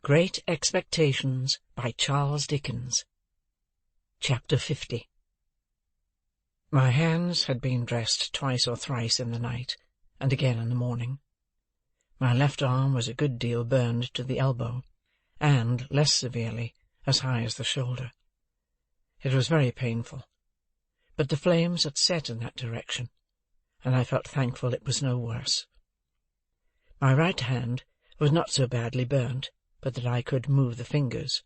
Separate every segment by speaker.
Speaker 1: Great Expectations by Charles Dickens. Chapter 50. My hands had been dressed twice or thrice in the night, and again in the morning. My left arm was a good deal burned to the elbow, and, less severely, as high as the shoulder. It was very painful, but the flames had set in that direction, and I felt thankful it was no worse. My right hand was not so badly burnt but that I could move the fingers.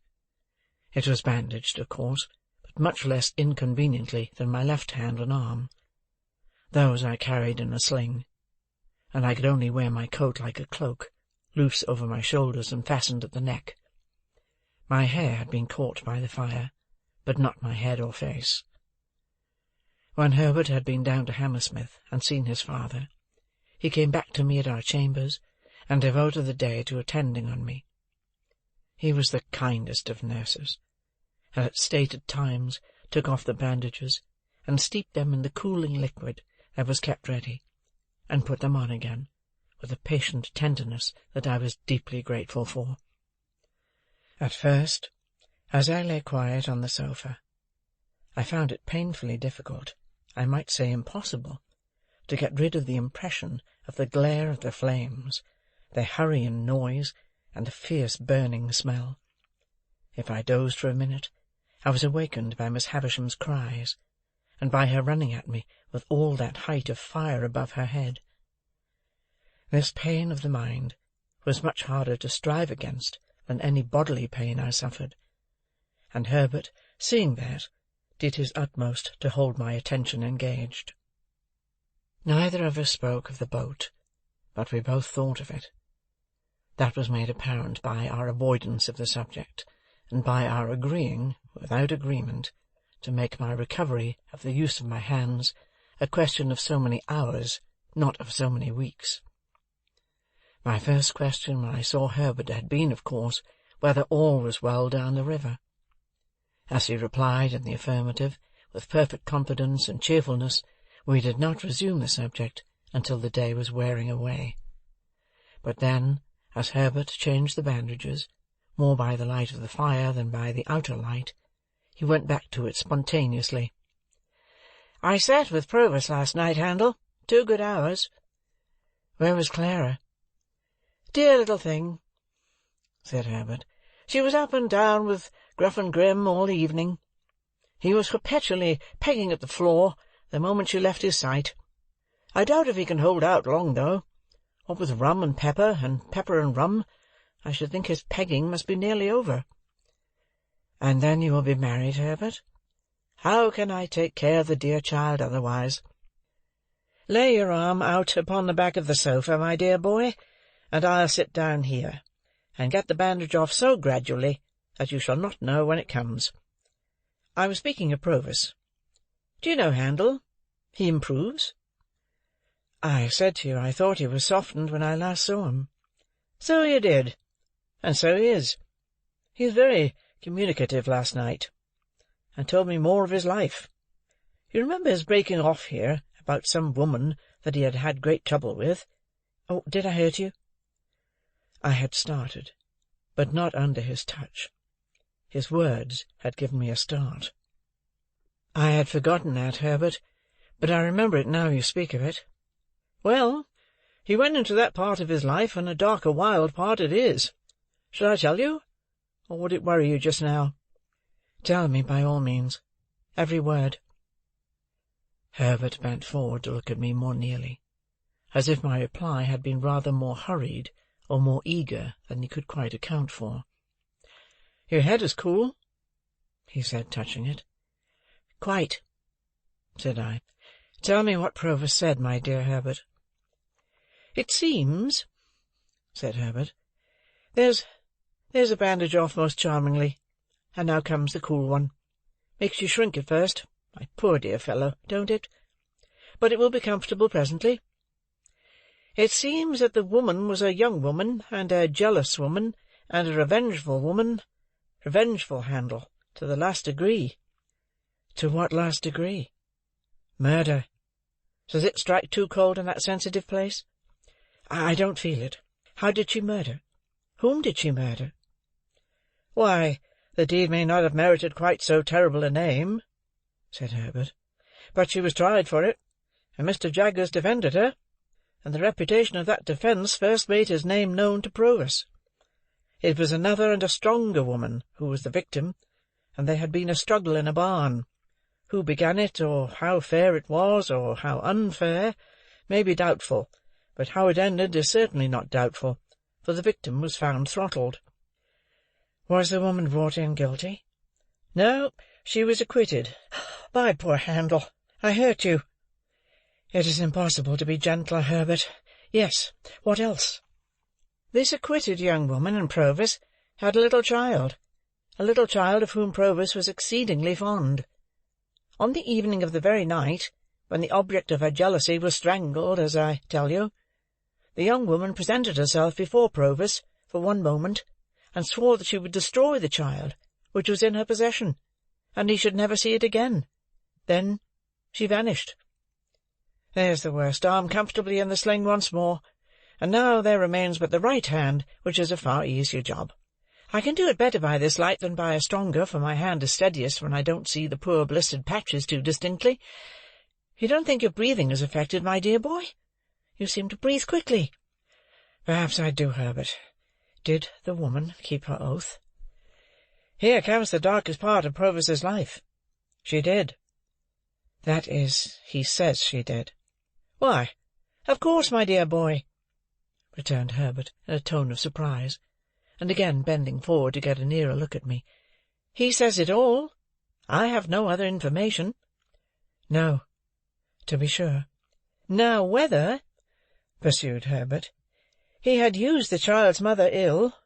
Speaker 1: It was bandaged, of course, but much less inconveniently than my left hand and arm. Those I carried in a sling, and I could only wear my coat like a cloak, loose over my shoulders and fastened at the neck. My hair had been caught by the fire, but not my head or face. When Herbert had been down to Hammersmith and seen his father, he came back to me at our chambers, and devoted the day to attending on me. He was the kindest of nurses, and at stated times took off the bandages, and steeped them in the cooling liquid that was kept ready, and put them on again, with a patient tenderness that I was deeply grateful for. At first, as I lay quiet on the sofa, I found it painfully difficult, I might say impossible, to get rid of the impression of the glare of the flames, their hurry and noise, and the fierce burning smell. If I dozed for a minute, I was awakened by Miss Havisham's cries, and by her running at me with all that height of fire above her head. This pain of the mind was much harder to strive against than any bodily pain I suffered, and Herbert, seeing that, did his utmost to hold my attention engaged. Neither of us spoke of the boat, but we both thought of it. That was made apparent by our avoidance of the subject, and by our agreeing, without agreement, to make my recovery of the use of my hands a question of so many hours, not of so many weeks. My first question when I saw Herbert had been, of course, whether all was well down the river. As he replied in the affirmative, with perfect confidence and cheerfulness, we did not resume the subject until the day was wearing away. But then, as Herbert changed the bandages, more by the light of the fire than by the outer light, he went back to it spontaneously. "I sat with Provis last night, Handel, 2 good hours." "Where was Clara?" "Dear little thing," said Herbert. "She was up and down with Gruff and Grim all the evening. He was perpetually pegging at the floor the moment she left his sight. I doubt if he can hold out long, though. What with rum and pepper and rum, I should think his pegging must be nearly over." "And then you will be married, Herbert?" "How can I take care of the dear child otherwise? Lay your arm out upon the back of the sofa, my dear boy, and I'll sit down here, and get the bandage off so gradually that you shall not know when it comes. I was speaking of Provis. Do you know, Handel, he improves?" "I said to you I thought he was softened when I last saw him." "So you did, and so he is. He was very communicative last night, and told me more of his life. You remember his breaking off here about some woman that he had had great trouble with. Oh, did I hurt you?" I had started, but not under his touch. His words had given me a start. "I had forgotten that, Herbert, but I remember it now you speak of it." "Well, he went into that part of his life, and a dark, wild part it is. Shall I tell you, or would it worry you just now?" "Tell me, by all means. Every word." Herbert bent forward to look at me more nearly, as if my reply had been rather more hurried or more eager than he could quite account for. "Your head is cool?" he said, touching it. "Quite," said I. "Tell me what Provis said, my dear Herbert." "It seems," said Herbert, there's a bandage off most charmingly, and now comes the cool one. Makes you shrink at first, my poor dear fellow, don't it? But it will be comfortable presently. It seems that the woman was a young woman, and a jealous woman, and a revengeful woman. Revengeful, Handel, to the last degree." "To what last degree?" "Murder. Does it strike too cold in that sensitive place?" "I don't feel it. How did she murder? Whom did she murder?" "Why, the deed may not have merited quite so terrible a name," said Herbert, "but she was tried for it, and Mr. Jaggers defended her, and the reputation of that defence first made his name known to Provis. It was another and a stronger woman who was the victim, and there had been a struggle in a barn. Who began it, or how fair it was, or how unfair, may be doubtful, but how it ended is certainly not doubtful, for the victim was found throttled." "Was the woman brought in guilty?" "No, she was acquitted. My poor Handel, I hurt you." "It is impossible to be gentler, Herbert. Yes, what else?" "This acquitted young woman and Provis had a little child of whom Provis was exceedingly fond. On the evening of the very night when the object of her jealousy was strangled, as I tell you, the young woman presented herself before Provis for one moment, and swore that she would destroy the child which was in her possession, and he should never see it again. Then she vanished. There's the worst arm comfortably in the sling once more, and now there remains but the right hand, which is a far easier job. I can do it better by this light than by a stronger, for my hand is steadiest when I don't see the poor blistered patches too distinctly. You don't think your breathing is affected, my dear boy? You seem to breathe quickly." "Perhaps I do, Herbert. Did the woman keep her oath?" "Here comes the darkest part of Provis's life. She did." "That is, he says she did." "Why, of course, my dear boy," returned Herbert in a tone of surprise, and again bending forward to get a nearer look at me. "He says it all. I have no other information." "No, to be sure." "Now whether," pursued Herbert, "he had used the child's mother ill,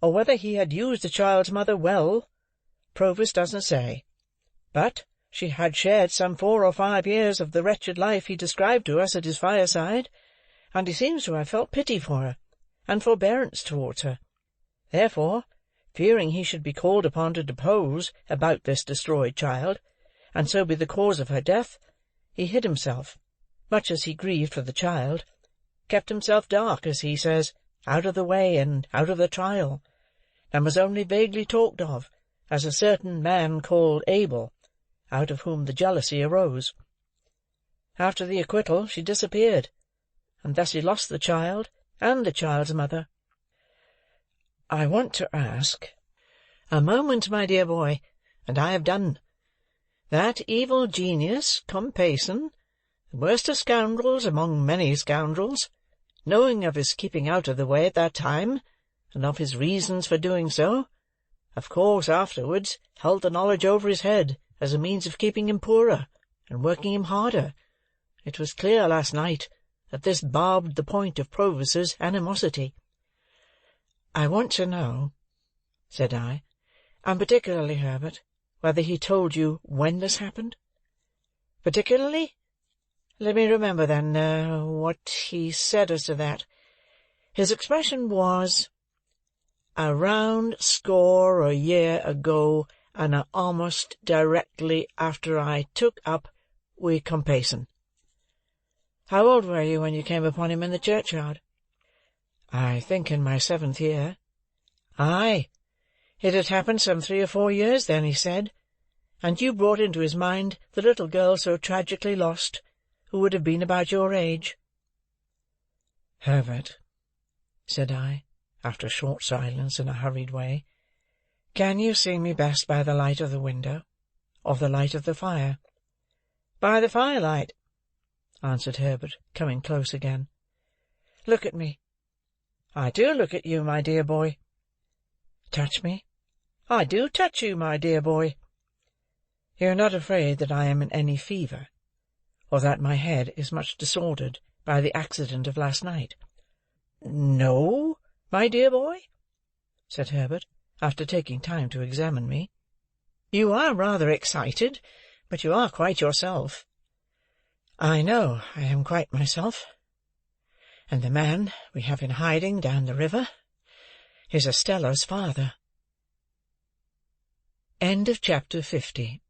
Speaker 1: or whether he had used the child's mother well, Provis doesn't say. But she had shared some 4 or 5 years of the wretched life he described to us at his fireside, and he seems to have felt pity for her, and forbearance towards her. Therefore, fearing he should be called upon to depose about this destroyed child, and so be the cause of her death, he hid himself, much as he grieved for the child, kept himself dark, as he says, out of the way and out of the trial, and was only vaguely talked of as a certain man called Abel, out of whom the jealousy arose. After the acquittal she disappeared, and thus he lost the child and the child's mother." "I want to ask—" "A moment, my dear boy, and I have done. That evil genius, Compeyson, the worst of scoundrels among many scoundrels, knowing of his keeping out of the way at that time, and of his reasons for doing so, of course afterwards held the knowledge over his head as a means of keeping him poorer and working him harder. It was clear last night that this barbed the point of Provis's animosity." "I want to know," said I, "and particularly, Herbert, whether he told you when this happened?" "Particularly? Let me remember, then, what he said as to that. His expression was, 'Around score a year ago, and almost directly after I took up wi' Compeyson.' How old were you when you came upon him in the churchyard?" "I think in my 7th year." "Aye, it had happened some 3 or 4 years then, he said, and you brought into his mind the little girl so tragically lost, who would have been about your age." "Herbert," said I, after a short silence, in a hurried way, "can you see me best by the light of the window, or the light of the fire?" "By the firelight," answered Herbert, coming close again. "Look at me." "I do look at you, my dear boy." "Touch me." "I do touch you, my dear boy." "You are not afraid that I am in any fever, or that my head is much disordered by the accident of last night?" "No, my dear boy," said Herbert, after taking time to examine me. "You are rather excited, but you are quite yourself." "I know I am quite myself. And the man we have in hiding down the river is Estella's father." Chapter 50.